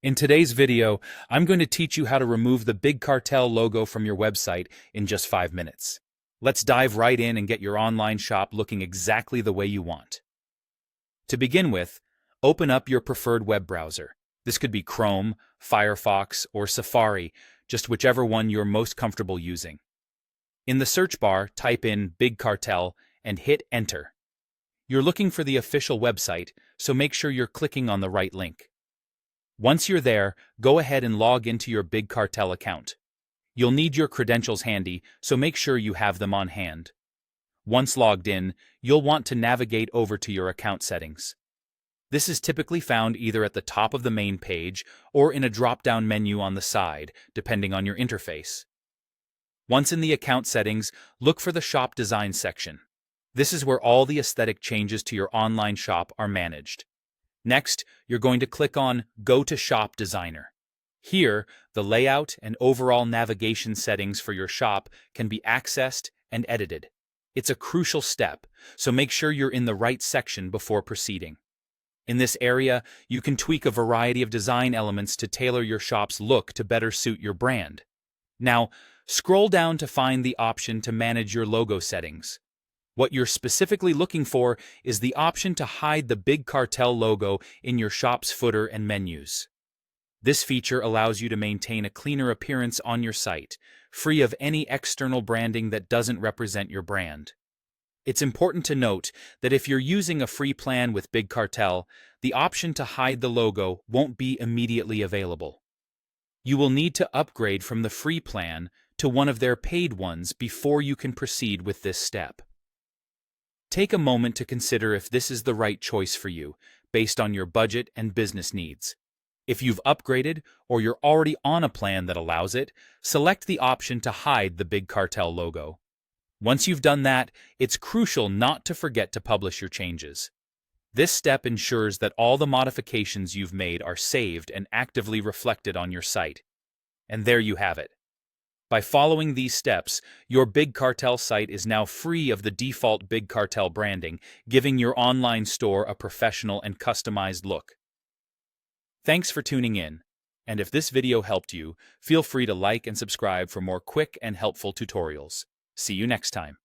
In today's video, I'm going to teach you how to remove the Big Cartel logo from your website in just 5 minutes. Let's dive right in and get your online shop looking exactly the way you want. To begin with, open up your preferred web browser. This could be Chrome, Firefox, or Safari, just whichever one you're most comfortable using. In the search bar, type in Big Cartel and hit Enter. You're looking for the official website, so make sure you're clicking on the right link. Once you're there, go ahead and log into your Big Cartel account. You'll need your credentials handy, so make sure you have them on hand. Once logged in, you'll want to navigate over to your account settings. This is typically found either at the top of the main page or in a drop-down menu on the side, depending on your interface. Once in the account settings, look for the Shop Design section. This is where all the aesthetic changes to your online shop are managed. Next, you're going to click on Go to Shop Designer. Here, the layout and overall navigation settings for your shop can be accessed and edited. It's a crucial step, so make sure you're in the right section before proceeding. In this area, you can tweak a variety of design elements to tailor your shop's look to better suit your brand. Now, scroll down to find the option to manage your logo settings. What you're specifically looking for is the option to hide the Big Cartel logo in your shop's footer and menus. This feature allows you to maintain a cleaner appearance on your site, free of any external branding that doesn't represent your brand. It's important to note that if you're using a free plan with Big Cartel, the option to hide the logo won't be immediately available. You will need to upgrade from the free plan to one of their paid ones before you can proceed with this step. Take a moment to consider if this is the right choice for you, based on your budget and business needs. If you've upgraded or you're already on a plan that allows it, select the option to hide the Big Cartel logo. Once you've done that, it's crucial not to forget to publish your changes. This step ensures that all the modifications you've made are saved and actively reflected on your site. And there you have it. By following these steps, your Big Cartel site is now free of the default Big Cartel branding, giving your online store a professional and customized look. Thanks for tuning in, and if this video helped you, feel free to like and subscribe for more quick and helpful tutorials. See you next time.